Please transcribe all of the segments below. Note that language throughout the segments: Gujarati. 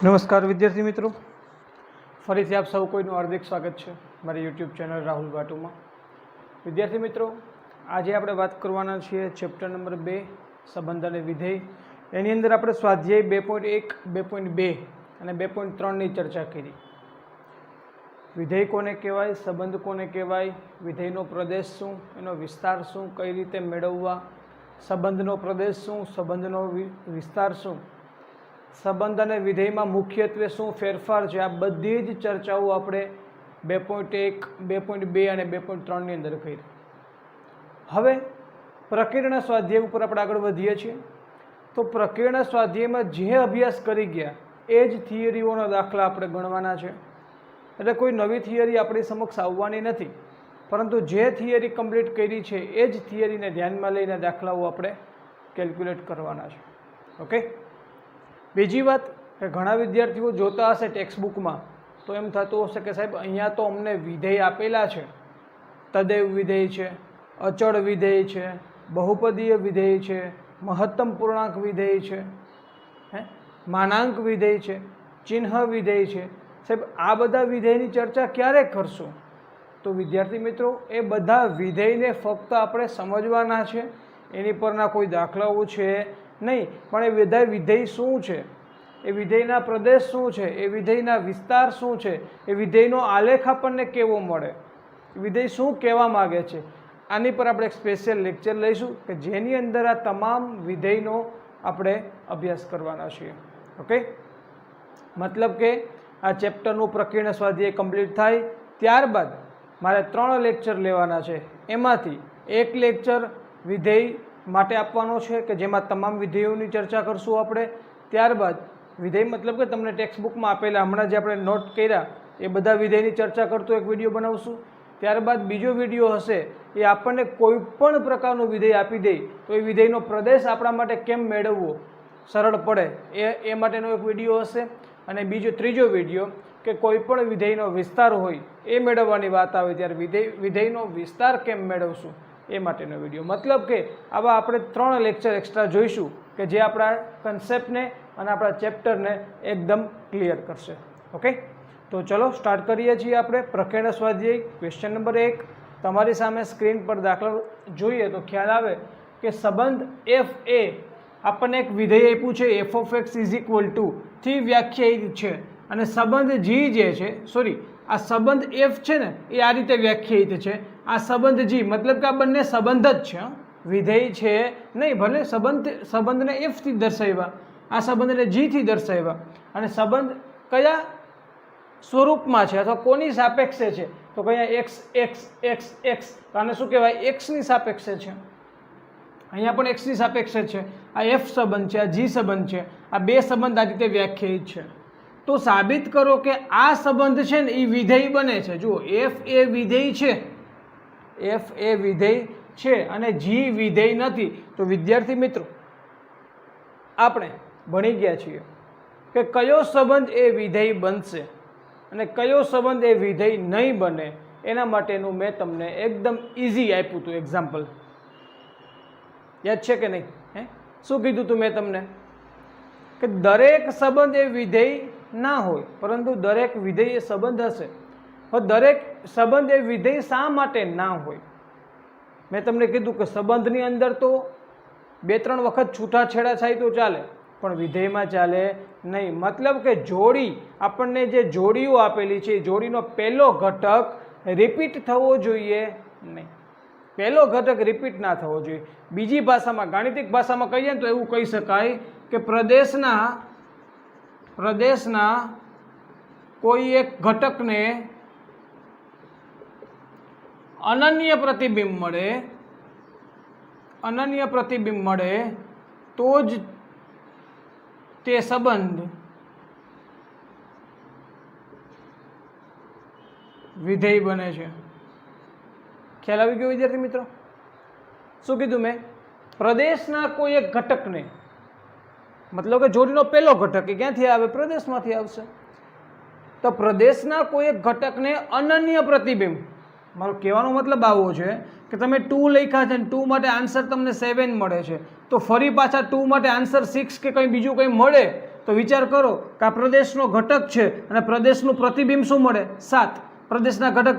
નમસ્કાર વિદ્યાર્થી મિત્રો, ફરીથી આપ સૌ કોઈનું હાર્દિક સ્વાગત છે મારી યુટ્યુબ ચેનલ રાહુલ ભાટુમાં. વિદ્યાર્થી મિત્રો, આજે આપણે વાત કરવાના છીએ ચેપ્ટર નંબર 2 સંબંધ અને વિધેય. એની અંદર આપણે સ્વાધ્યાય 2.1, 2.2 અને 2.3ની ચર્ચા કરી. વિધેય કોને કહેવાય, સંબંધ કોને કહેવાય, વિધેયનો પ્રદેશ શું, એનો વિસ્તાર શું, કઈ રીતે મેળવવા, સંબંધનો પ્રદેશ શું, સંબંધનો વિસ્તાર શું, સંબંધ અને વિધેયમાં મુખ્યત્વે શું ફેરફાર છે, આ બધી જ ચર્ચાઓ આપણે 2.1, 2.2 અને 2.3ની અંદર કરી. હવે પ્રકીર્ણ સ્વાધ્યાય ઉપર આપણે આગળ વધીએ છીએ. તો પ્રકીર્ણ સ્વાધ્યાયમાં જે અભ્યાસ કરી ગયા એ જ થિયરીઓના દાખલા આપણે ગણવાના છે. એટલે કોઈ નવી થિયરી આપણી સમક્ષ આવવાની નથી, પરંતુ જે થિયરી કમ્પ્લીટ કરી છે એ જ થિયરીને ધ્યાનમાં લઈને દાખલાઓ આપણે કેલ્ક્યુલેટ કરવાના છે. ઓકે. બીજી વાત કે ઘણા વિદ્યાર્થીઓ જોતા હશે ટેક્સ્ટ બુકમાં તો એમ થતું હશે કે સાહેબ અહીંયા તો અમને વિધેય આપેલા છે, તદૈવ વિધેય છે, અચળ વિધેય છે, બહુપદીય વિધેય છે, મહત્તમ પૂર્ણાંક વિધેય છે, માનાંક વિધેય છે, ચિહ્ન વિધેય છે. સાહેબ આ બધા વિધેયની ચર્ચા ક્યારે કરશું? તો વિદ્યાર્થી મિત્રો, એ બધા વિધેયને ફક્ત આપણે સમજવાના છે, એની પરના કોઈ દાખલાઓ છે નહીં, પણ એ બધા વિધેય શું છે, એ વિધેયના પ્રદેશ શું છે, એ વિધેયના વિસ્તાર શું છે, એ વિધેયનો આલેખ આપણને કેવો મળે, વિધેય શું કહેવા માગે છે, આની પર આપણે એક સ્પેશિયલ લેક્ચર લઈશું કે જેની અંદર આ તમામ વિધેયનો આપણે અભ્યાસ કરવાના છીએ. ઓકે. મતલબ કે આ ચેપ્ટરનું પ્રકીર્ણ સ્વાધ્યાય કમ્પ્લીટ થાય ત્યારબાદ મારે 3 લેક્ચર લેવાના છે. એમાંથી એક લેક્ચર વિધેય માટે આપવાનો છે કે જેમાં તમામ વિધેયોની ચર્ચા કરશું આપણે. ત્યારબાદ વિધેય મતલબ કે તમને ટેક્સ્ટ બુકમાં આપેલા હમણાં જે આપણે નોટ કર્યા એ બધા વિધેયની ચર્ચા કરતો એક વિડીયો બનાવશું. ત્યારબાદ બીજો વિડીયો હશે એ આપણને કોઈ પણ પ્રકારનું વિધેય આપી દે તો એ વિધેયનો પ્રદેશ આપણા માટે કેમ મેળવવો સરળ પડે એ માટેનો એક વિડીયો હશે. અને ત્રીજો વિડીયો કે કોઈ પણ વિધેયનો વિસ્તાર હોય એ મેળવવાની વાત આવે ત્યારે વિધેયનો વિસ્તાર કેમ મેળવશું એ માટેનો વિડીયો. મતલબ કે આવા આપણે 3 લેક્ચર એક્સ્ટ્રા જોઈશું કે જે આપણા કન્સેપ્ટને અને આપણા ચેપ્ટરને એકદમ ક્લિયર કરશે. ઓકે. તો ચલો સ્ટાર્ટ કરીએ છીએ આપણે પ્રકીર્ણ સ્વાધ્યાય. ક્વેશ્ચન નંબર 1 તમારી સામે સ્ક્રીન પર દાખલો જોઈએ તો ખ્યાલ આવે કે સંબંધ એફ એ આપણને એક વિધેય આપ્યું છે, F of x is equal two થી વ્યાખ્યાયિત છે, અને સંબંધ જી જે છે આ સંબંધ એફ છે ને એ આ રીતે વ્યાખ્યાયિત છે. આ સંબંધ જી મતલબ કે આ બંને સંબંધ જ છે, વિધેય છે નહીં. ભલે સંબંધને એફથી દર્શાવ્યા, આ સંબંધને જીથી દર્શાવ્યા, અને સંબંધ કયા સ્વરૂપમાં છે અથવા કોની સાપેક્ષે છે તો કયા એક્સ એક્સ એક્સ એક્સ, આને શું કહેવાય, એક્સની સાપેક્ષે છે. અહીંયા પણ એક્સની સાપેક્ષે છે. આ એફ સંબંધ છે, આ જી સંબંધ છે, આ બે સંબંધ આ રીતે વ્યાખ્યાયિત છે. તો સાબિત કરો કે આ સંબંધ છે ને એ વિધેય બને છે. જુઓ, એફ એ વિધેય છે, એફ એ વિધેય છે અને જી વિધેય નથી. તો વિદ્યાર્થી મિત્રો, આપણે ભણી ગયા છીએ કે કયો સંબંધ એ વિધેય બનશે અને કયો સંબંધ એ વિધેય નહીં બને. એના માટેનું મેં તમને એકદમ ઇઝી આપ્યું હતું એક્ઝામ્પલ. યાદ છે કે નહીં? શું કીધું હતું મેં તમને કે દરેક સંબંધ એ વિધેય ના હોય, પરંતુ દરેક વિધેય એ સંબંધ હશે. દરેક સંબંધ એ વિધેય શા માટે ના હોય? મેં તમને કીધું કે સંબંધની અંદર તો 2-3 વખત છૂટાછેડા થાય તો ચાલે, પણ વિધેયમાં ચાલે નહીં. મતલબ કે જોડી, આપણને જે જોડીઓ આપેલી છે એ જોડીનો પહેલો ઘટક રિપીટ થવો જોઈએ નહીં. પહેલો ઘટક રિપીટ ના થવો જોઈએ. બીજી ભાષામાં, ગાણિતિક ભાષામાં કહીએ તો એવું કહી શકાય કે પ્રદેશના કોઈ એક ઘટકને અનન્ય પ્રતિબિંબ મળે તો જ તે સંબંધ વિધેય બને છે. ખ્યાલ આવી ગયો વિદ્યાર્થી મિત્રો? શું કીધું મેં? પ્રદેશના કોઈ એક ઘટકને, મતલબ કે જોડીનો પહેલો ઘટક એ ક્યાંથી આવે? પ્રદેશમાંથી આવશે. તો પ્રદેશના કોઈ એક ઘટકને અનન્ય પ્રતિબિંબ, મારો કહેવાનો મતલબ આવો છે કે તમે 2 લખ્યા છે અને 2 માટે આન્સર તમને 7 મળે છે, તો ફરી પાછા 2 માટે આન્સર 6 કે કંઈ બીજું કંઈ મળે તો વિચાર કરો કે આ પ્રદેશનો ઘટક છે અને પ્રદેશનું પ્રતિબિંબ શું મળે 7, પ્રદેશના ઘટક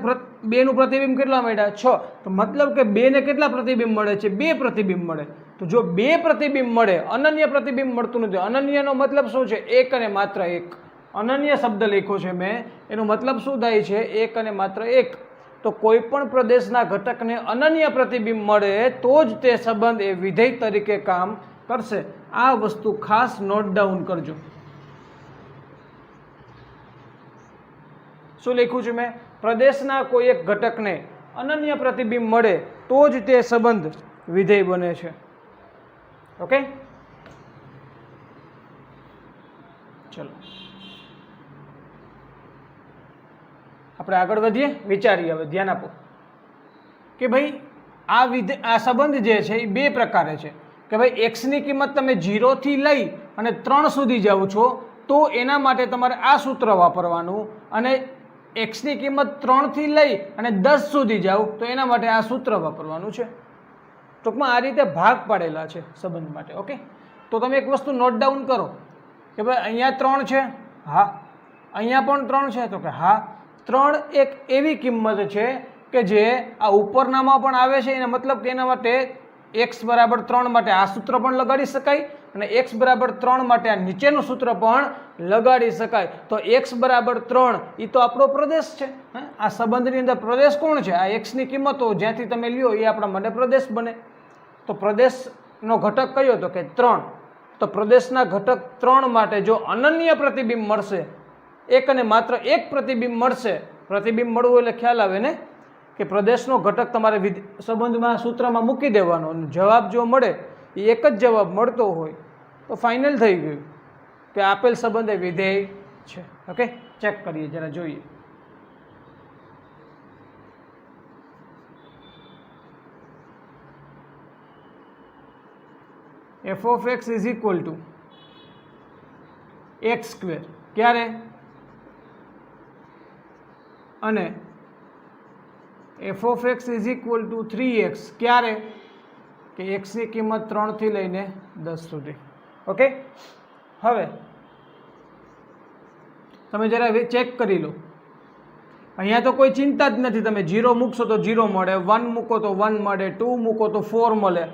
2નું પ્રતિબિંબ કેટલા મળ્યા 6, તો મતલબ કે 2 ને કેટલા પ્રતિબિંબ મળે છે 2 પ્રતિબિંબ મળે. તો જો 2 પ્રતિબિંબ મળે, અનન્ય પ્રતિબિંબ મળતું નથી. અનન્યનો મતલબ શું છે? એક અને માત્ર એક. અનન્ય શબ્દ લખ્યો છે મેં, એનો મતલબ શું થાય છે? એક અને માત્ર એક. તો કોઈ પણ પ્રદેશના ઘટકને અનન્ય પ્રતિબિંબ મળે તો જ તે સંબંધ એ વિધેય તરીકે કામ કરશે. આ વસ્તુ ખાસ નોટ ડાઉન કરજો. શું લખ્યું છે મેં? પ્રદેશના કોઈ એક ઘટકને અનન્ય પ્રતિબિંબ મળે તો જ તે સંબંધ વિધેય બને છે. ઓકે, ચલો આપણે આગળ વધીએ, વિચારીએ. હવે ધ્યાન આપો કે ભાઈ આ સંબંધ જે છે એ 2 પ્રકારે છે કે ભાઈ એક્સની કિંમત તમે 0 થી લઈ અને 3 સુધી જાઓ છો તો એના માટે તમારે આ સૂત્ર વાપરવાનું, અને એક્સની કિંમત 3 થી લઈ અને 10 સુધી જાઓ તો એના માટે આ સૂત્ર વાપરવાનું છે. ટૂંકમાં આ રીતે ભાગ પાડેલા છે સંબંધ માટે. ઓકે, તો તમે એક વસ્તુ નોટ ડાઉન કરો કે ભાઈ અહીંયા 3 છે, હા, અહીંયા પણ 3 છે, તો કે હા, 3 એક એવી કિંમત છે કે જે આ ઉપરનામાં પણ આવે છે. એનો મતલબ કે એના માટે x બરાબર 3 માટે આ સૂત્ર પણ લગાડી શકાય અને x બરાબર 3 માટે આ નીચેનું સૂત્ર પણ લગાડી શકાય. તો x બરાબર 3 એ તો આપણો પ્રદેશ છે. આ સંબંધની અંદર પ્રદેશ કોણ છે? આ x ની કિંમતો જ્યાંથી તમે લ્યો એ આપણા માટે પ્રદેશ બને. તો પ્રદેશનો ઘટક કયો? તો કે 3. તો પ્રદેશના ઘટક 3 માટે જો અનન્ય પ્રતિબિંબ મળશે, એક અને માત્ર એક પ્રતિબિંબ મળશે. પ્રતિબિંબ મળવું એટલે ખ્યાલ આવે ને કે પ્રદેશનો ઘટક તમારે સંબંધમાં સૂત્રમાં મૂકી દેવાનો, અને જવાબ જો મળે એ એક જ જવાબ મળતો હોય તો ફાઇનલ થઈ ગયું કે આપેલ સંબંધ એ વિધેય છે. ઓકે, ચેક કરીએ, જરા જોઈએ. f of x is equal to x square ક્યારે? અને f of x is equal to 3x ક્યારે? કે x ની કિંમત 3 થી લઈને 10 સુધી. ઓકે, હવે તમે જરા ચેક કરી લો. અહીંયા તો કોઈ ચિંતા જ નથી. તમે 0 મૂકશો તો 0 મળે, 1 મૂકો તો 1 મળે, 2 મૂકો તો 4 મળે.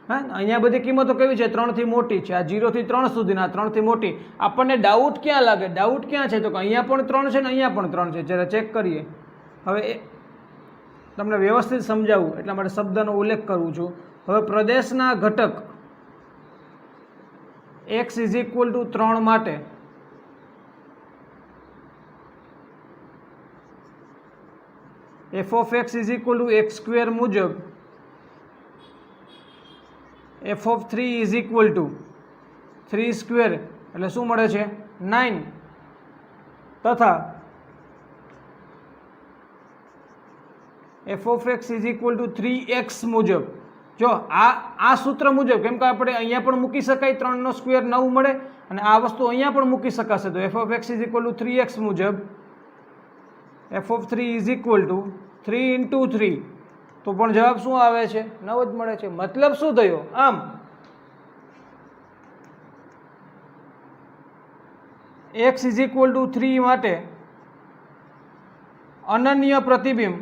હા, અહીંયા બધી કિંમતો કેવી છે? 3 થી મોટી છે. આ 0 થી 3 સુધીના 3 થી મોટી. આપણને ડાઉટ ક્યાં લાગે? ડાઉટ ક્યાં છે? તો કે અહીંયા પણ 3 છે ને અહીંયા પણ 3 છે. જરા ચેક કરીએ. હવે તમને વ્યવસ્થિત સમજાવું એટલા માટે શબ્દનો ઉલ્લેખ કરું છું. હવે પ્રદેશના ઘટક x ઇઝ ઇક્વલ ટુ 3 માટે f of x is equal two x square મુજબ f of 3 is equal to 3 square એટલે શું મળે છે? 9. તથા f of x is equal two 3x મુજબ, જો આ સૂત્ર મુજબ, કેમ કે આપણે અહીંયા પણ મૂકી શકાય, 3 નો સ્ક્વેર 9 મળે, અને આ વસ્તુ અહીંયા પણ મૂકી શકાશે. તો f of x is equal two 3x મુજબ f of 3 is equal to 3 into 3, તો પણ જવાબ શું આવે છે? 9 જ મળે છે. મતલબ શું થયો? આમ x ઇઝ ઇક્વલ ટુ 3 માટે અનન્ય પ્રતિબિંબ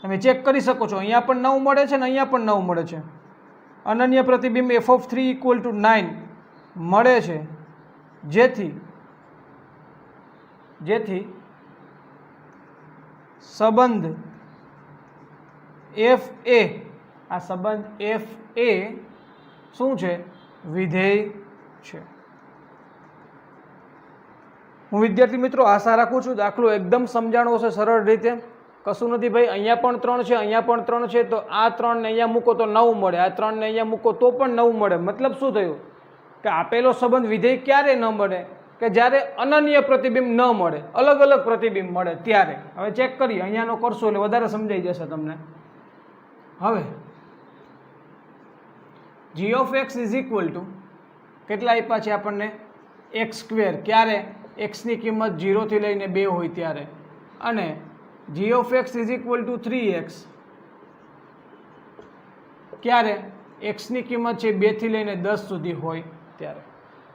તમે ચેક કરી શકો છો. અહીંયા પણ 9 મળે છે ને અહીંયા પણ 9 મળે છે. અનન્ય પ્રતિબિંબ f of 3 ઇક્વલ ટુ 9 મળે છે, જેથી સંબંધ f a, આ સંબંધ f a શું છે? વિધેય છે. હું વિદ્યાર્થી મિત્રો આશા રાખું છું દાખલો એકદમ સમજાણો હશે સરળ રીતે. કશું નથી ભાઈ, અહીંયા પણ 3 છે, અહીંયા પણ 3 છે, તો આ 3 ને અહીંયા મૂકો તો 9 મળે, આ 3 ને અહીંયા મૂકો તો પણ 9 મળે. મતલબ શું થયું કે આપેલો સંબંધ વિધેય ક્યારે ન મળે? કે જ્યારે અનન્ય પ્રતિબિંબ ન મળે, અલગ અલગ પ્રતિબિંબ મળે ત્યારે. હવે ચેક કરીએ, અહીંયાનો કરશો એટલે વધારે સમજાઈ જશે તમને. હવે g of x is equal two કેટલા આપ્યા છે આપણને? x square. ક્યારે? x ની કિંમત 0 થી લઈને 2 હોય ત્યારે. અને g of x is equal two 3x ક્યારે? x ની કિંમત છે 2 થી લઈને 10 સુધી હોય ત્યારે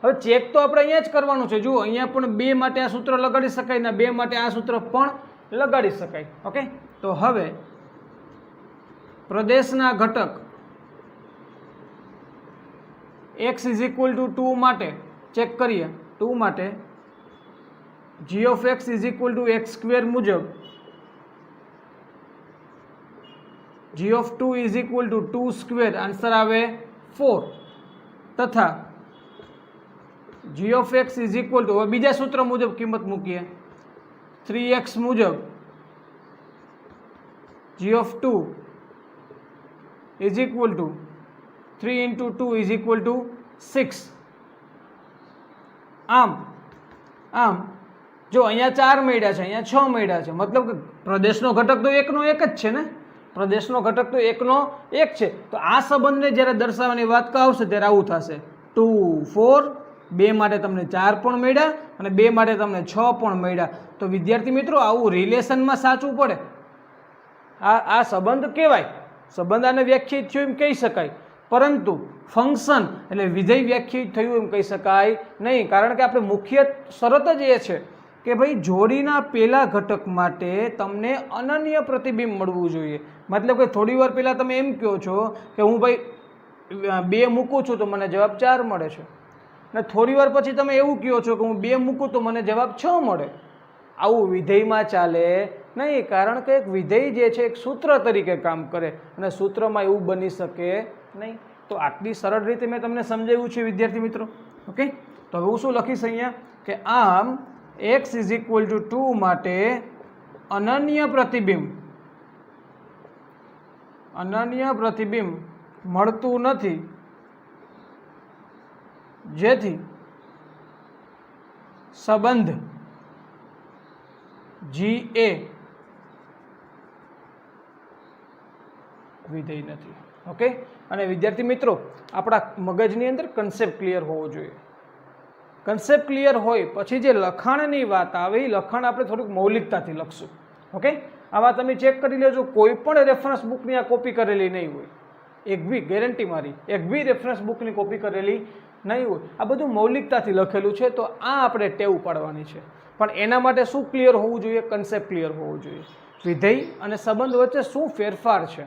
હવે ચેક તો આપણે અહીંયા જ કરવાનું છે. જુઓ અહીંયા પણ 2 માટે આ સૂત્ર લગાડી શકાય ને 2 માટે આ સૂત્ર પણ લગાડી શકાય. ઓકે, તો હવે પ્રદેશના ઘટક x ઇઝ ઇક્વલ ટુ 2 માટે ચેક કરીએ. 2 માટે g of x is equal two x square મુજબ g of 2 is equal two 2 square, answer આવે 4, તથા g of x is equal two, હવે બીજા સૂત્ર મુજબ કિંમત મૂકીએ, 3x મુજબ g of 2 is equal to 3 into 2 is equal two 6. આમ જો અહીંયા 4 મળ્યા છે, અહીંયા 6 મળ્યા છે, મતલબ કે પ્રદેશનો ઘટક તો એકનો એક જ છે ને, પ્રદેશનો ઘટક તો એકનો એક છે. તો આ સંબંધને જ્યારે દર્શાવવાની વાત આવશે ત્યારે આવું થશે, 2 4, 2 માટે તમને 4 પણ મળ્યા અને 2 માટે તમને 6 પણ મળ્યા. તો વિદ્યાર્થી મિત્રો આવું રિલેશનમાં સાચવું પડે. આ સંબંધ કહેવાય, સંબંધ આને વ્યાખ્યાયિત થયું એમ કહી શકાય, પરંતુ ફંક્શન એટલે વિધેય વ્યાખ્યાયિત થયું એમ કહી શકાય નહીં. કારણ કે આપણે મુખ્ય શરત જ એ છે કે ભાઈ જોડીના પહેલા ઘટક માટે તમને અનન્ય પ્રતિબિંબ મળવું જોઈએ. મતલબ કે થોડી વાર પહેલાં તમે એમ કહો છો કે હું ભાઈ 2 મૂકું છું તો મને જવાબ 4 મળે છે, અને થોડી વાર પછી તમે એવું કહો છો કે હું 2 મૂકું તો મને જવાબ 6 મળે. આવું વિધેયમાં ચાલે નહીં, કારણ કે એક વિધેય જે છે એક સૂત્ર તરીકે કામ કરે અને સૂત્રમાં એવું બની શકે નહીં. તો આટલી સરળ રીતે મેં તમને સમજાવ્યું છે વિદ્યાર્થી મિત્રો. ઓકે, તો હવે હું શું લખીશ અહીંયા કે આમ x ઇઝ ઇક્વલ ટુ 2 માટે અનન્ય પ્રતિબિંબ મળતું નથી, જેથી સંબંધ g એ વિધેય નથી. ઓકે, અને વિદ્યાર્થી મિત્રો આપણા મગજની અંદર કન્સેપ્ટ ક્લિયર હોવો જોઈએ. કન્સેપ્ટ ક્લિયર હોય પછી જે લખાણની વાત આવે એ લખાણ આપણે થોડુંક મૌલિકતાથી લખશું. ઓકે, આમાં તમે ચેક કરી લેજો, કોઈ પણ રેફરન્સ બુકની આ કોપી કરેલી નહીં હોય, એક બી ગેરંટી મારી, એક બી રેફરન્સ બુકની કોપી કરેલી નહીં હોય. આ બધું મૌલિકતાથી લખેલું છે, તો આ આપણે ટેવ પાડવાની છે. પણ એના માટે શું ક્લિયર હોવું જોઈએ? કન્સેપ્ટ ક્લિયર હોવું જોઈએ. વિધેય અને સંબંધ વચ્ચે શું ફેરફાર છે.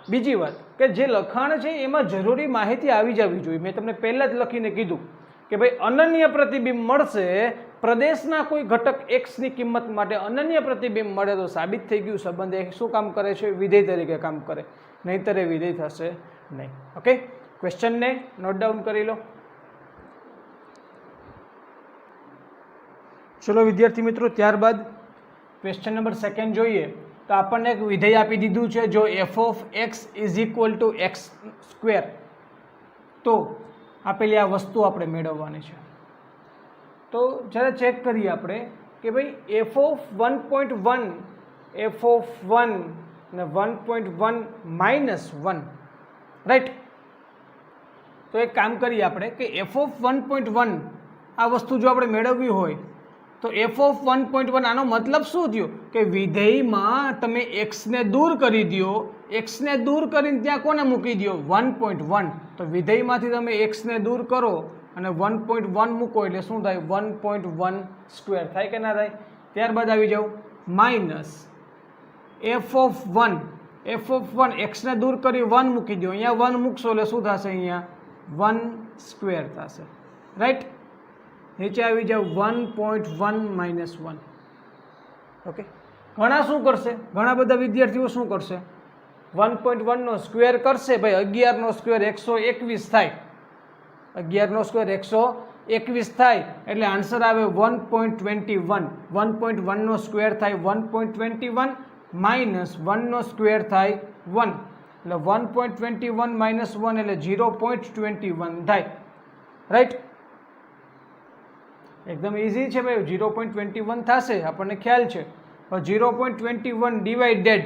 બીજી વાત કે જે લખાણ છે એમાં જરૂરી માહિતી આવી જવી જોઈએ. મેં તમને પહેલાં જ લખીને કીધું કે ભાઈ અનન્ય પ્રતિબિંબ મળશે, પ્રદેશના કોઈ ઘટક એક્સની કિંમત માટે અનન્ય પ્રતિબિંબ મળે તો સાબિત થઈ ગયું સંબંધ એ શું કામ કરે છે? વિધેય તરીકે કામ કરે, નહીંતર એ વિધેય થશે નહીં. ઓકે, ક્વેશ્ચનને નોટ ડાઉન કરી લો. ચલો વિદ્યાર્થી મિત્રો, ત્યારબાદ ક્વેશ્ચન નંબર 2 જોઈએ. તો આપણને એક વિધેય આપી દીધું છે, જો f of x is equal two x square, તો આપેલી આ વસ્તુ આપણે મેળવવાની છે. તો જ્યારે ચેક કરીએ આપણે કે ભાઈ f ઓફ 1.1, f ઓફ 1 ને 1.1 માઇનસ 1, રાઈટ. તો એક કામ કરીએ આપણે કે f ઓફ 1.1 આ વસ્તુ જો આપણે મેળવવી હોય તો f ઓફ 1.1 આનો મતલબ શું થયો કે વિધેયમાં તમે x ને દૂર કરી દો, x ને દૂર કરીને ત્યાં કોને મૂકી દો? 1.1. તો વિધેયમાંથી તમે x ને દૂર કરો અને 1.1 મૂકો એટલે શું થાય? 1.1 સ્ક્વેર થાય કે ના થાય? ત્યારબાદ આવી જાઓ minus f of 1, f of 1 x ને દૂર કરી 1 મૂકી દો, અહીંયા 1 મૂકશો એટલે શું થશે? અહીંયા 1 સ્ક્વેર થશે, રાઈટ. નીચે આવી જાઓ 1.1 માઇનસ 1. ઓકે, ઘણા શું કરશે? ઘણા બધા વિદ્યાર્થીઓ શું કરશે? 1.1 નો સ્ક્વેર કરશે. ભાઈ 11 નો સ્ક્વેર 121 થાય, 11 નો સ્ક્વેર 121 થાય એટલે આન્સર આવે 1.21. 1.1 નો સ્ક્વેર થાય 1.21 માઇનસ 1 નો સ્ક્વેર થાય 1, એટલે 1.21 માઇનસ 1 એટલે 0.21 થાય, રાઈટ. એકદમ ઇઝી છે ભાઈ, 0.21 થશે, આપણને ખ્યાલ છે. 0.21 ડિવાઇડેડ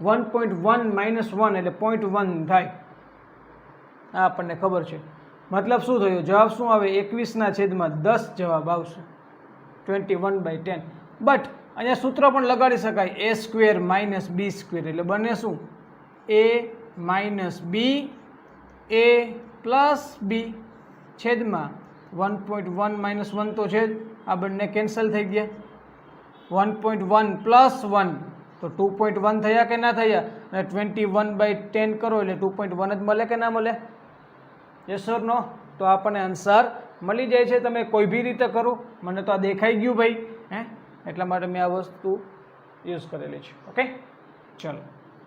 1.1 માઇનસ 1 એટલે 0.1 થાય, આ આપણને ખબર છે. મતલબ શું થયું? જવાબ શું આવે? 21/10 જવાબ આવશે, 21/10. બટ અહીંયા સૂત્ર પણ લગાડી શકાય, a square minus b square, એટલે બને શું? a minus b, a plus b. છેદમાં 1.1 માઇનસ 1 તો છે જ, આ બંને કેન્સલ થઈ ગયા. 1.1 પ્લસ 1 તો 2.1 થયા કે ના થયા? અને 21/10 કરો એટલે 2.1 જ મળે કે ના મળે? યસ ઓર નો? તો આપણને આન્સર મળી જાય છે. તમે કોઈ બી રીતે કરો, મને તો આ દેખાઈ ગયું ભાઈ, હે, એટલા માટે મેં આ વસ્તુ યુઝ કરેલી છે. ઓકે, ચલો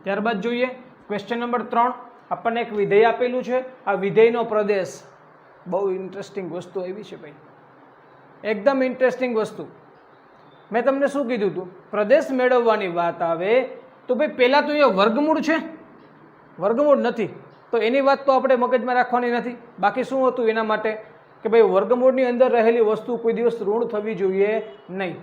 ત્યારબાદ જોઈએ ક્વેશ્ચન નંબર 3. આપણને એક વિધેય આપેલું છે. આ વિધેયનો પ્રદેશ, બહુ ઇન્ટરેસ્ટિંગ વસ્તુ એવી છે ભાઈ, એકદમ ઇન્ટરેસ્ટિંગ વસ્તુ. મેં તમને શું કીધું હતું? પ્રદેશ મેળવવાની વાત આવે તો ભાઈ પહેલાં તો એ વર્ગમૂળ છે, વર્ગમૂળ નથી તો એની વાત તો આપણે મગજમાં રાખવાની નથી. બાકી શું હતું એના માટે કે ભાઈ વર્ગમૂળની અંદર રહેલી વસ્તુ કોઈ દિવસ ઋણ થવી જોઈએ નહીં.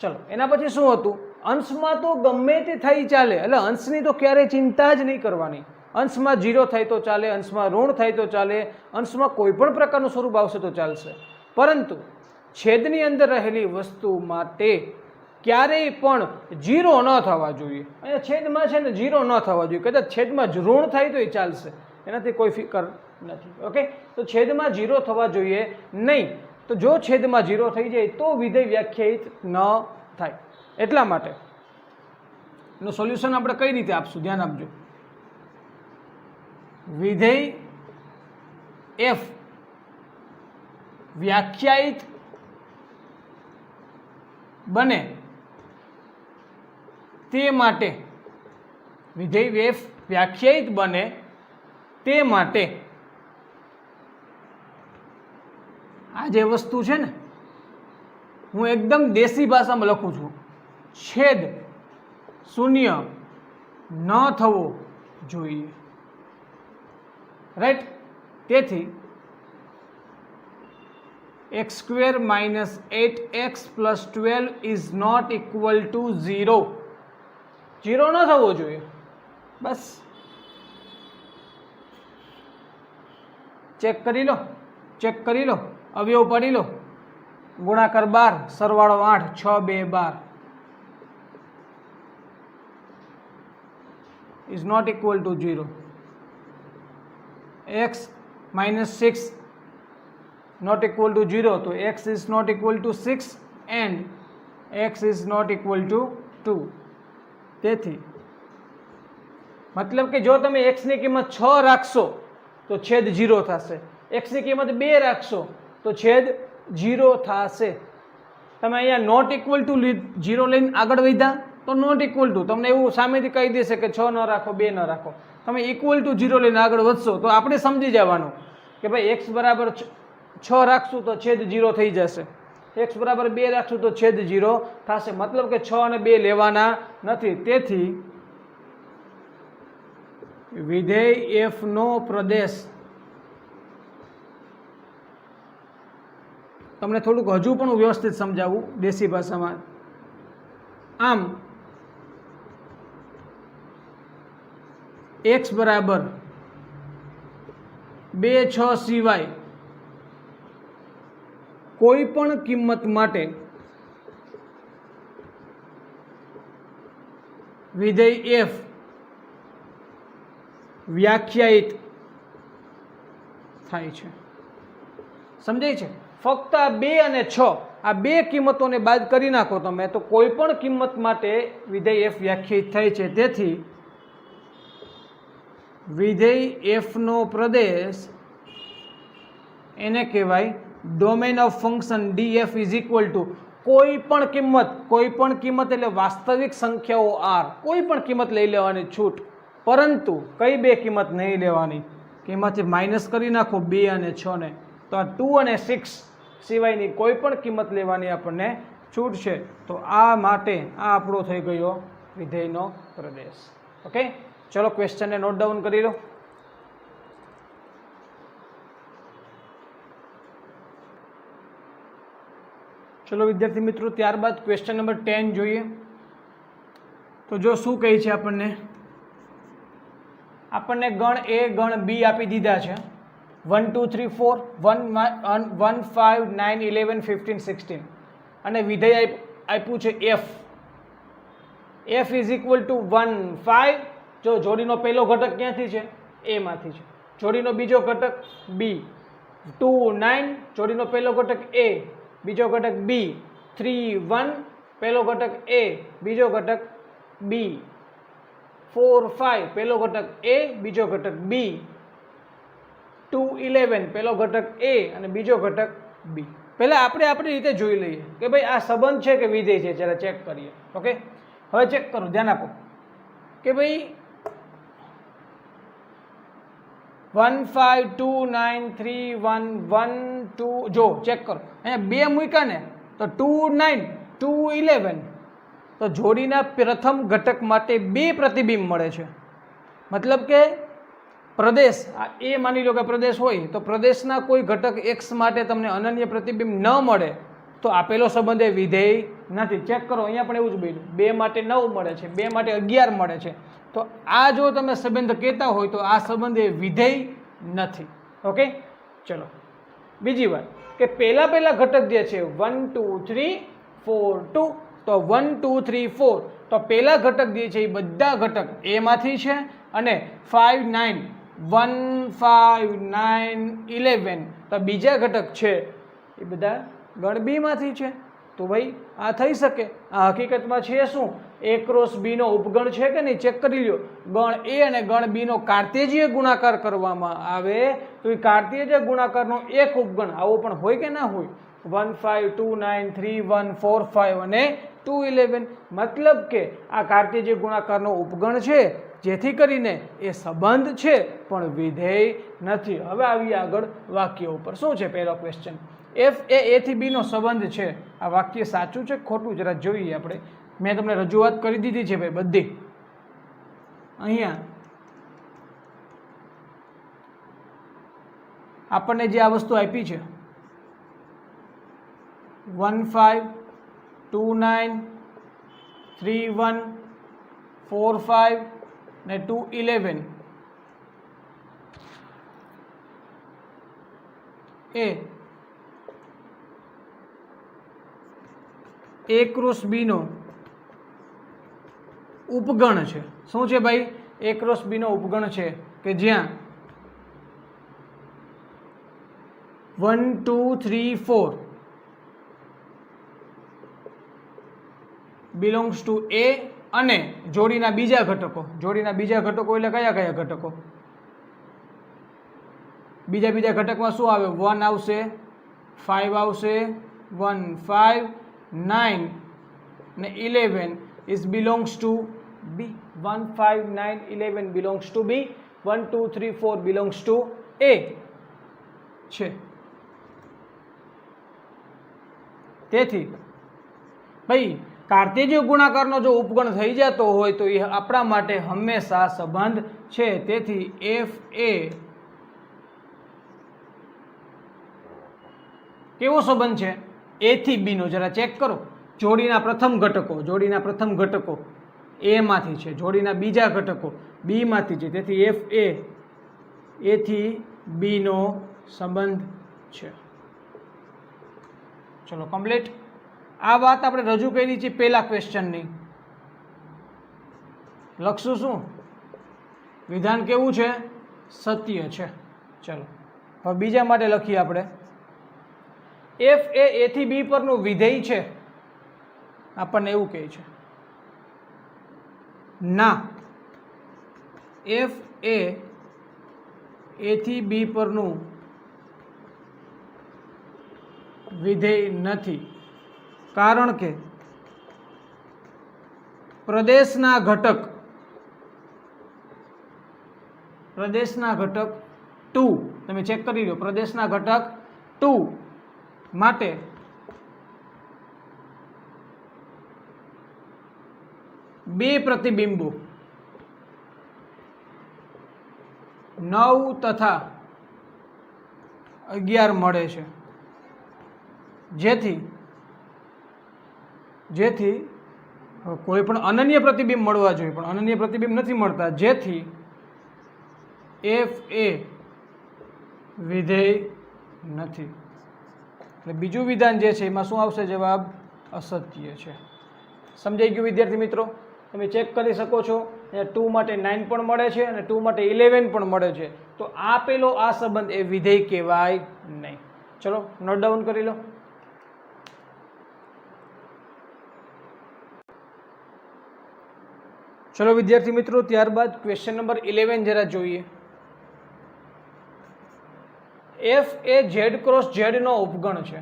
ચલો એના પછી શું હતું? અંશમાં તો ગમે તે થઈ ચાલે, એટલે અંશની તો ક્યારેય ચિંતા જ નહીં કરવાની. અંશમાં 0 થાય તો ચાલે, અંશમાં ઋણ થાય તો ચાલે, અંશમાં કોઈ પણ પ્રકારનું સ્વરૂપ આવશે તો ચાલશે, પરંતુ છેદની અંદર રહેલી વસ્તુ માટે ક્યારેય પણ 0 ન થવા જોઈએ. અહીંયા છેદમાં છે ને 0 ન થવા જોઈએ. કદાચ છેદમાં ઋણ થાય તો એ ચાલશે, એનાથી કોઈ ફિકર નથી. ઓકે, તો છેદમાં 0 થવા જોઈએ નહીં. તો જો છેદમાં 0 થઈ જાય તો વિધેય વ્યાખ્યાયિત ન થાય. એટલા માટે એનું સોલ્યુશન આપણે કઈ રીતે આપશું? ધ્યાન આપજો. વિધેય f વ્યાખ્યાયિત બને તે માટે, વિધેય f વ્યાખ્યાયિત બને તે માટે આ જે વસ્તુ છે ને, હું એકદમ દેશી ભાષામાં લખું છું, છેદ શૂન્ય ન થવો જોઈએ. રાઈટ? તેથી x² - 8x + 12 is not equal to 0. 0 ન થવો જોઈએ. બસ ચેક કરી લો, ચેક કરી લો, અવયવ પાડી લો. ગુણાકાર 12, સરવાળો 8, 6 2 12 is not equal to 0. x - 6 not equal to 0, તો x is not equal to 6 and x is not equal to 2. તેથી મતલબ કે જો તમે x ની કિંમત 6 રાખશો તો છેદ 0 થશે, x ની કિંમત 2 રાખશો તો છેદ 0 થશે. તમે અહીંયા નોટ ઇક્વલ ટુ 0 લઈને આગળ વધ્યા તો નોટ ઇક્વલ ટુ, તમને એવું સામેથી કહી દેશે કે 6 ન રાખો, 2 ન રાખો. તમે ઇક્વલ ટુ 0 લઈને આગળ વધશો તો આપણે સમજી જવાનું કે ભાઈ x બરાબર 6 રાખશું તો છેદ 0 થઈ જશે, x બરાબર 2 રાખશું તો છેદ 0 થશે. મતલબ કે 6 અને 2 લેવાના નથી. તેથી વિધેય f નો પ્રદેશ, તમને થોડુંક હજુ પણ વ્યવસ્થિત સમજાવું દેશી ભાષામાં. આમ x બરાબર 2 6 સિવાય કોઈ પણ કિંમત માટે વિધેય f વ્યાખ્યાયિત થાય છે. સમજાય છે? ફક્ત આ 2 અને 6 આ બે કિંમતોને બાદ કરી નાખો તમે તો કોઈ પણ કિંમત માટે વિધેય f વ્યાખ્યાયિત થાય છે. તેથી વિધેય f નો પ્રદેશ એને કહેવાય domain of function df is equal two કોઈ પણ કિંમત એટલે વાસ્તવિક સંખ્યાઓ r, કોઈ પણ કિંમત લઈ લેવાની છૂટ, પરંતુ કઈ બે કિંમત નહીં લેવાની? કે એમાંથી માઇનસ કરી નાખો 2 અને 6 ને, તો આ 2 અને 6 સિવાયની કોઈ પણ કિંમત લેવાની આપણને છૂટ છે. તો આ માટે આ આપણો થઈ ગયો વિધેયનો પ્રદેશ. ઓકે, ચલો ક્વેશ્ચનને નોટ ડાઉન કરી લો. ચલો વિદ્યાર્થી મિત્રો, ત્યારબાદ ક્વેશ્ચન નંબર 10 જોઈએ. તો જો શું કહે છે આપણને ગણ a ગણ b આપી દીધા છે. 1 2 3 4 1 5 9 11 15 16 અને વિધેય આપ્યું છે f. f is equal two 1 5. જો જોડીનો પહેલો ઘટક ક્યાંથી છે? a માંથી છે. જોડીનો બીજો ઘટક b, 2 9 જોડીનો પહેલો ઘટક a, બીજો ઘટક b, 3 1 પહેલો ઘટક a, બીજો ઘટક b, 4 5 પહેલો ઘટક a, બીજો ઘટક b, 2 11 પહેલો ઘટક a અને બીજો ઘટક b. પહેલા આપણે આપણી રીતે જોઈ લઈએ કે ભાઈ આ સંબંધ છે કે વિધેય છે, જરા ચેક કરીએ. ઓકે, હવે ચેક કરો, ધ્યાન આપો કે ભાઈ 1 5 2 9 3 1 1 2, જો ચેક કરો અહીંયા બે મૂક્યા ને તો 2 9 2 11, તો જોડીના પ્રથમ ઘટક માટે બે પ્રતિબિંબ મળે છે. મતલબ કે પ્રદેશ એ માની લો કે પ્રદેશ હોય તો પ્રદેશના કોઈ ઘટક x માટે તમને અનન્ય પ્રતિબિંબ ન મળે તો આપેલો સંબંધ એ વિધેય નથી. ચેક કરો, અહીંયા પણ એવું જ બન્યું, 2 માટે 9 મળે છે, 2 માટે 11 મળે છે. તો આ જો તમે સંબંધ કહેતા હોય તો આ સંબંધ એ વિધેય નથી. ઓકે, ચલો બીજી વાત કે પહેલા ઘટક જે છે 1 2 3 4 2, તો 1 2 3 4, તો પહેલા ઘટક જે છે એ બધા ઘટક a માંથી છે અને 5 9 1 5 9 11 તો બીજા ઘટક છે એ બધા ગણ b માંથી છે. તો ભાઈ આ થઈ શકે. આ હકીકતમાં છે શું, a ક્રોસ b નો ઉપગણ છે કે નહીં, ચેક કરી લ્યો. ગણ a અને ગણ b નો કાર્તેજીય ગુણાકાર કરવામાં આવે તો એ કાર્તેજીય ગુણાકારનો એક ઉપગણ આવો પણ હોય કે ના હોય, 1 5 2 9 3 1 4 5 અને 2 11. મતલબ કે આ કાર્તેજીય ગુણાકારનો ઉપગણ છે, જેથી કરીને એ સંબંધ છે પણ વિધેય નથી. હવે આવીએ આગળ વાક્ય ઉપર. શું છે પહેલો ક્વેશ્ચન, f એ a થી b નો સંબંધ છે. આ વાક્ય સાચું છે ખોટું જરા જોઈએ આપણે. મેં તમને રજૂઆત કરી દીધી છે ભાઈ બધી. અહીંયા આપણને જે આ વસ્તુ આપી છે 1 5 2 9 3 1 4 5 ને 2 11 એ a ક્રોસ b નો ઉપગણ છે. શું છે ભાઈ, a ક્રોસ b નો ઉપગણ છે કે જ્યાં 1 2 3 4 બિલોંગ્સ ટુ a અને જોડીના બીજા ઘટકો. જોડીના બીજા ઘટકો એટલે કયા કયા ઘટકો, બીજા ઘટકમાં શું આવે, 1 આવશે, 5 આવશે, 1 5 9 ને 11 is belongs to b. 1 5 9 11 belongs to b, 1 2 3 4 belongs to a છે. તેથી ભાઈ કાર્તેજીય ગુણાકારનો જો ઉપગણ થઈ જતો હોય તો એ આપણા માટે હંમેશા સંબંધ છે. તેથી f એ કેવો સંબંધ છે, a થી b નો. જરા ચેક કરો, જોડીના પ્રથમ ઘટકો a માંથી છે, જોડીના બીજા ઘટકો b માંથી છે. તેથી f એ a થી b નો સંબંધ છે. ચલો કમ્પ્લીટ. આ વાત આપણે રજૂ કરી છે પહેલા ક્વેશ્ચનની. લખશું શું, વિધાન કેવું છે, સત્ય છે. ચલો હવે બીજા માટે લખીએ આપણે. f એ a થી b પરનું વિધેય છે. આપણને એવું કહે છે ના, f એ a થી b પરનું વિધેય નથી, કારણ કે પ્રદેશના ઘટક 2, તમે ચેક કરી લો, પ્રદેશના ઘટક 2 માટે બે પ્રતિબિંબો 9 તથા 11 મળે છે, જેથી કોઈ પણ અનન્ય પ્રતિબિંબ મળવા જોઈએ પણ અનન્ય પ્રતિબિંબ નથી મળતા, જેથી f એ વિધેય નથી. એટલે બીજું વિધાન જે છે એમાં શું આવશે, જવાબ અસત્ય છે. સમજાઈ ગયું વિદ્યાર્થી મિત્રો? તમે ચેક કરી શકો છો. અહીંયા 2 માટે 9 પણ મળે છે અને 2 માટે 11 પણ મળે છે. તો આપેલો આ સંબંધ એ વિધેય કહેવાય નહીં. ચલો નોટ ડાઉન કરી લો. ચલો વિદ્યાર્થી મિત્રો, ત્યારબાદ ક્વેશ્ચન નંબર 11 જરા જોઈએ. F A Z cross Z નો ઉપગણ છે.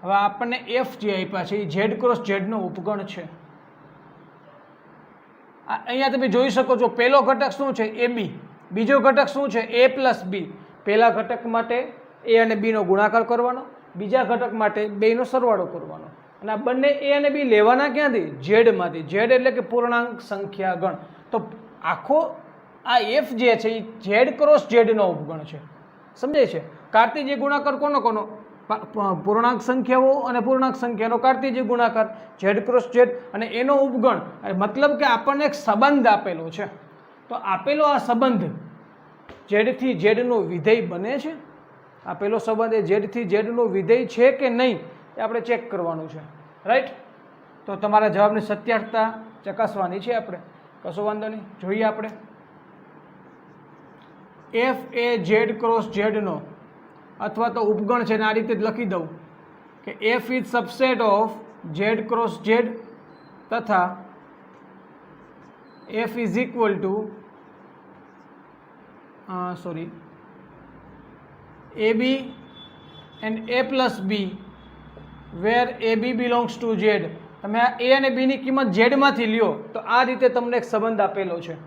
હવે આપણને એફ જે આપ્યા છે એ ઝેડ ક્રોસ ઝેડ નો ઉપગણ છે. અહીંયા તમે જોઈ શકો છો પહેલો ઘટક શું છે એ બી, બીજો ઘટક શું છે એ પ્લસ બી. પહેલા ઘટક માટે એ અને બી નો ગુણાકાર કરવાનો, બીજા ઘટક માટે બેનો સરવાળો કરવાનો. અને આ બંને એ અને બી લેવાના ક્યાંથી? ઝેડમાંથી. ઝેડ એટલે કે પૂર્ણાંક સંખ્યા ગણ. તો આખો આ એફ જે છે એ ઝેડ ક્રોસ ઝેડ નો ઉપગણ છે. સમજાય છે? કાર્તીય ગુણાકાર કોનો કોનો? પૂર્ણાંક સંખ્યાઓ અને પૂર્ણાંક સંખ્યાનો કાર્તીય ગુણાકાર ઝેડ ક્રોસ ઝેડ અને એનો ઉપગણ. મતલબ કે આપણને એક સંબંધ આપેલો છે. તો આપેલો આ સંબંધ ઝેડથી ઝેડનું વિધેય બને છે. આપેલો સંબંધ એ ઝેડથી ઝેડનું વિધેય છે કે નહીં એ આપણે ચેક કરવાનું છે. રાઈટ? તો તમારા જવાબની સત્યાર્થતા ચકાસવાની છે આપણે. કશો વાંધો નહીં, જોઈએ આપણે. એફ એ ઝેડ ક્રોસ ઝેડનો અથવા તો ઉપગણ છે ને આ રીતે જ લખી દઉં કે F is subset of Z cross Z તથા F is equal to A B and A plus B where A B belongs to Z. તમે આ એ અને બીની કિંમત ઝેડમાંથી લ્યો તો આ રીતે તમને એક સંબંધ આપેલો છે.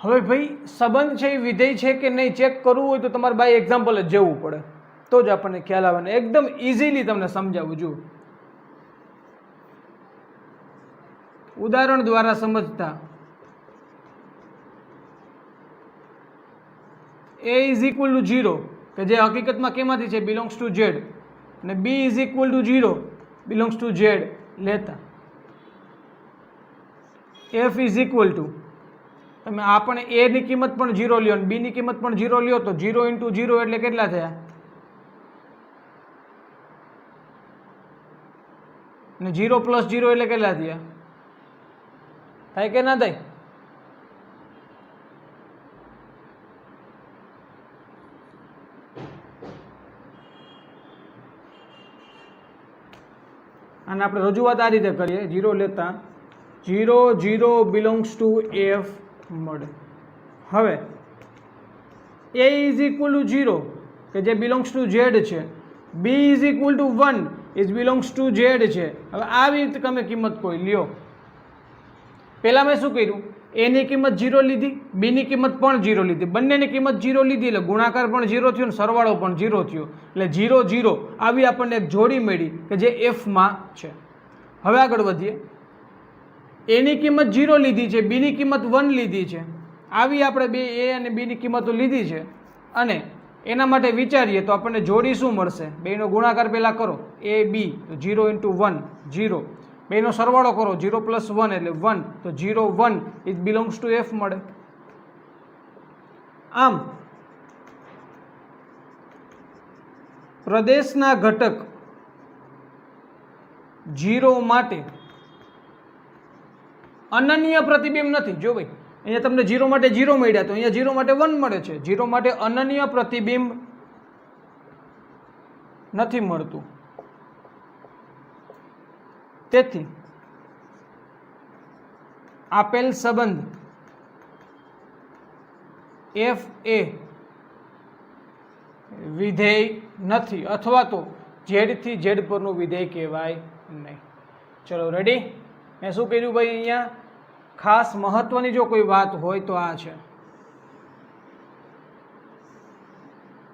હવે ભાઈ સંબંધ છે એ વિધેય છે કે નહીં ચેક કરવું હોય તો તમારે બાય એક્ઝામ્પલ જ જવું પડે, તો જ આપણને ખ્યાલ આવે. ને એકદમ ઇઝીલી તમને સમજાવું. જુઓ, ઉદાહરણ દ્વારા સમજતા a ઇઝ ઇક્વલ ટુ 0 કે જે હકીકતમાં કેમાંથી છે? Belongs to Z. અને b is equal two 0 belongs to Z લેતા f ઇઝ ઇક્વલ ટુ તમે આ પણ એ ની કિંમત પણ 0 લ્યો અને બી ની કિંમત પણ 0 લ્યો તો 0 × 0 એટલે કેટલા થયા? અને 0 + 0 એટલે કેટલા થયા? થાય કે ના થાય? અને આપણે રજૂઆત આ રીતે કરીએ. 0 લેતા 0 0 બિલોંગ્સ ટુ એફ મળે. હવે a ઇઝ ઇક્વલ ટુ 0 કે જે બિલોંગ્સ ટુ ઝેડ છે, b is equal two 1 is belongs to Z છે. હવે આવી રીતે તમે કિંમત કોઈ લ્યો. પહેલાં મેં શું કર્યું? a ની કિંમત 0 લીધી, b ની કિંમત પણ 0 લીધી, બંનેની કિંમત 0 લીધી એટલે ગુણાકાર પણ 0 થયો ને સરવાળો પણ 0 થયો એટલે 0 0 આવી આપણને એક જોડી મળી કે જે એફમાં છે. હવે આગળ વધીએ. a ની કિંમત 0 લીધી છે, b ની કિંમત 1 લીધી છે. આવી આપણે બે a અને b ની કિંમતો લીધી છે અને એના માટે વિચારીએ તો આપણને જોડી શું મળશે? બેનો ગુણાકાર પહેલાં કરો, a b તો 0 × 1 0, બેનો સરવાળો કરો 0 + 1 એટલે 1 તો 0 1 ઇટ બિલોંગ્સ ટુ f મળે. આમ પ્રદેશના ઘટક 0 માટે અનન્ય પ્રતિબિંબ નથી. જો ભાઈ અહીંયા તમને 0 માટે 0 મળ્યા તો અહીંયા 0 માટે 1 મળે છે. 0 માટે અનન્ય પ્રતિબિંબ નથી મળતું. તેથી આપેલ સંબંધ f એ વિધેય નથી અથવા તો z થી z પરનું વિધેય કહેવાય નહીં. ચલો રેડી? મેં શું કર્યું ભાઈ? અહીંયા ખાસ મહત્વની જો કોઈ વાત હોય તો આ છે.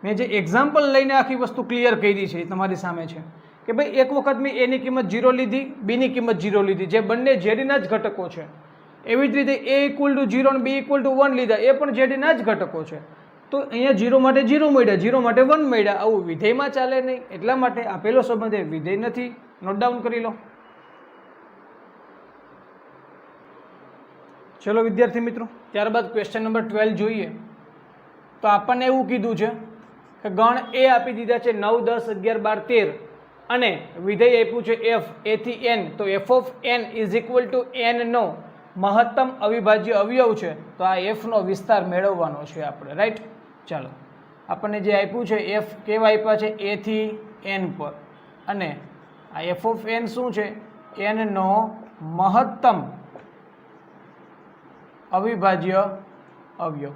મેં જે એક્ઝામ્પલ લઈને આખી વસ્તુ ક્લિયર કરી છે એ તમારી સામે છે કે ભાઈ એક વખત મેં a ની કિંમત 0 લીધી, b ની કિંમત 0 લીધી, જે બંને z ના જ ઘટકો છે. એવી જ રીતે a = 0 અને b = 1 લીધા, એ પણ z ના જ ઘટકો છે. તો અહીંયા 0 માટે 0 મળ્યા, 0 માટે 1 મળ્યા. આવું વિધેયમાં ચાલે નહીં. એટલા માટે આપેલો સંબંધ એ વિધેય નથી. નોટ ડાઉન કરી લો. ચલો વિદ્યાર્થી મિત્રો, ત્યારબાદ ક્વેશ્ચન નંબર 12 જોઈએ. તો આપણને એવું કીધું છે કે ગણ એ આપી દીધા છે 9 10 11 12 13 અને વિધેય આપ્યું છે એફ, એ થી એન, તો F of N is equal to એનનો મહત્તમ અવિભાજ્ય અવયવ છે, તો આ એફનો વિસ્તાર મેળવવાનો છે આપણે, રાઈટ. ચાલો, આપણને જે આપ્યું છે એફ કેવા આપ્યા છે, એ થી એન પર, અને આ એફ ઓફ એન શું છે, એનનો મહત્તમ અવિભાજ્ય અવયવ,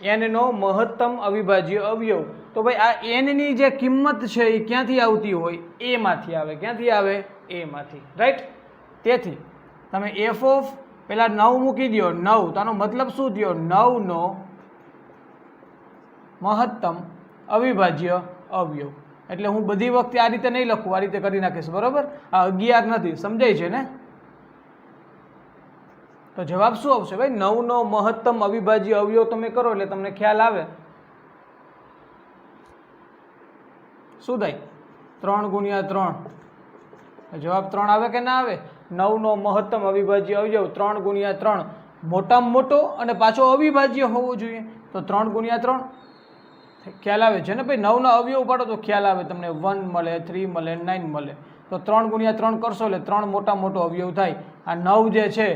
એનનો મહત્તમ અવિભાજ્ય અવયવ. તો ભાઈ આ એનની જે કિંમત છે એ ક્યાંથી આવતી હોય, એમાંથી આવે. ક્યાંથી આવે, એમાંથી, રાઈટ. તેથી તમે એફ ઓફ પેલા 9 મૂકી દો, 9, તો આનો મતલબ શું થયો, 9નો મહત્તમ અવિભાજ્ય અવયવ. એટલે હું બધી વખતે આ રીતે નહીં લખું, આ રીતે કરી નાખીશ, બરોબર. આ 11 નથી, સમજાય છે ને. તો જવાબ શું આવશે ભાઈ, 9નો મહત્તમ અવિભાજ્ય અવયવ તમે કરો એટલે તમને ખ્યાલ આવે શું થાય, 3 ગુણ્યા 3, જવાબ 3 આવે કે ના આવે. 9નો મહત્તમ અવિભાજ્ય અવયવ 3 ગુણ્યા 3, મોટામાં મોટો અને પાછો અવિભાજ્ય હોવો જોઈએ, તો 3 ગુણ્યા 3. ખ્યાલ આવે છે ને ભાઈ, 9ના અવયવ પાડો તો ખ્યાલ આવે તમને, 1 મળે, 3 મળે, 9 મળે. તો 3 ગુણ્યા 3 કરશો એટલે 3 મોટા મોટો અવયવ થાય. આ 9 જે છે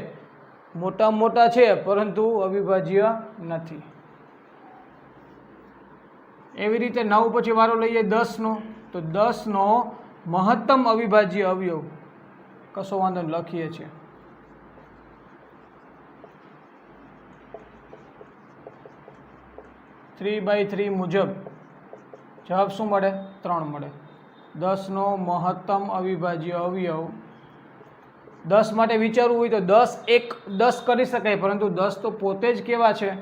મોટા મોટા છે પરંતુ અવિભાજ્ય નથી. એવી રીતે 9 પછી વારો લઈએ 10નો, તો 10નો મહત્તમ અવિભાજ્ય અવયવ કશો વાંધો નહીં, લખીએ છીએ 3/3 મુજબ જવાબ શું મળે, 3 મળે. 10નો મહત્તમ અવિભાજ્ય અવયવ, 10 માટે વિચારવું હોય તો 10 કરી શકાય, પરંતુ 10 તો પોતે જ કેવા છે,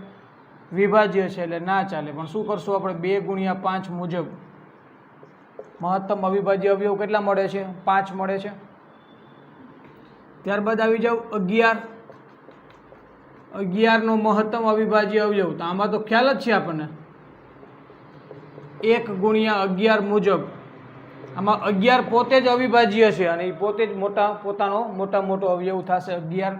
વિભાજ્ય છે, એટલે ના ચાલે. પણ શું કરશું આપણે, 2 ગુણ્યા 5 મુજબ મહત્તમ અવિભાજ્ય અવયવ કેટલા મળે છે, 5 મળે છે. ત્યારબાદ આવી જાવ 11, 11નો મહત્તમ અવિભાજ્ય અવયવ, તો આમાં તો ખ્યાલ જ છે આપણને, 1 ગુણ્યા 11 મુજબ. આમાં 11 પોતે જ અવિભાજ્ય છે અને એ પોતે જ પોતાનો મોટા મોટો અવયવ થશે 11.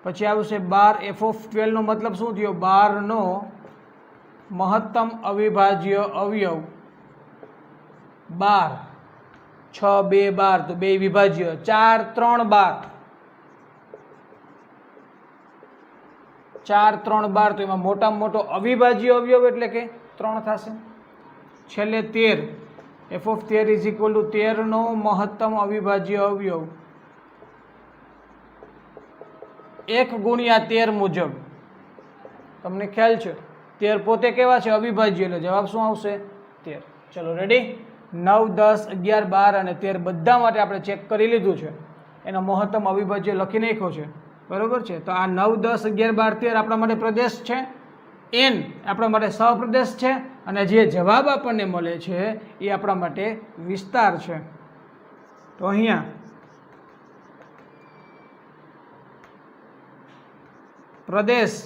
પછી આવશે 12, એફ ઓફ 12 નો મતલબ શું થયો, 12નો મહત્તમ અવિભાજ્ય અવયવ 12, 6 2 12, તો 2 વિભાજ્ય, 4 3 12, 4 3 12, તો એમાં મોટામાં મોટો અવિભાજ્ય અવયવ એટલે કે 3 થશે. છેલ્લે 13, F of 13 is equal to 13નો મહત્તમ અવિભાજ્ય અવયવ 1 ગુણ્યા 13 મુજબ. તમને ખ્યાલ છે 13 પોતે કેવા છે, અવિભાજ્ય, એટલે જવાબ શું આવશે, 13. ચલો રેડી. 9 10 11 12 અને 13 બધા માટે આપણે ચેક કરી લીધું છે, એનો મહત્તમ અવિભાજ્ય લખી નાખ્યો છે, બરોબર છે. તો આ 9 10 11 12 13 આપણા માટે પ્રદેશ છે, એન આપણા માટે સહપ્રદેશ છે, અને જે જવાબ આપણને મળે છે એ આપણા માટે વિસ્તાર છે. તો અહીંયા પ્રદેશ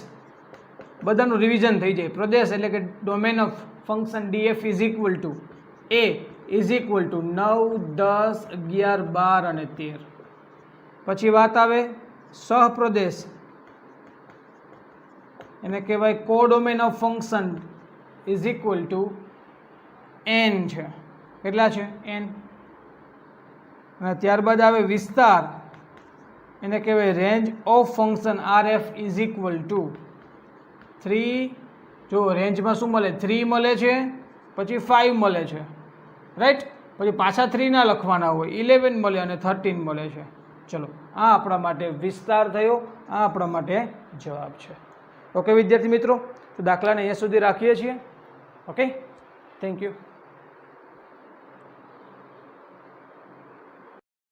બધાનું રિવિઝન થઈ જાય. પ્રદેશ એટલે કે domain of function D F is equal to A is equal to 9 10 11 12 અને 13. પછી વાત આવે સહપ્રદેશ, એને કહેવાય codomain of function is equal to N છે. કેટલા છે, એન. અને ત્યારબાદ આવે વિસ્તાર, એને કહેવાય range of function R F is equal to 3. જો રેન્જમાં શું મળે, 3 મળે છે, પછી 5 મળે છે, રાઈટ. પછી પાછા 3 ના લખવાના હોય, 11 મળે અને 13 મળે છે. ચલો, આ આપણા માટે વિસ્તાર થયો, આ આપણા માટે જવાબ છે. ઓકે વિદ્યાર્થી મિત્રો, તો દાખલાને અહીંયા સુધી રાખીએ છીએ. Okay, thank you.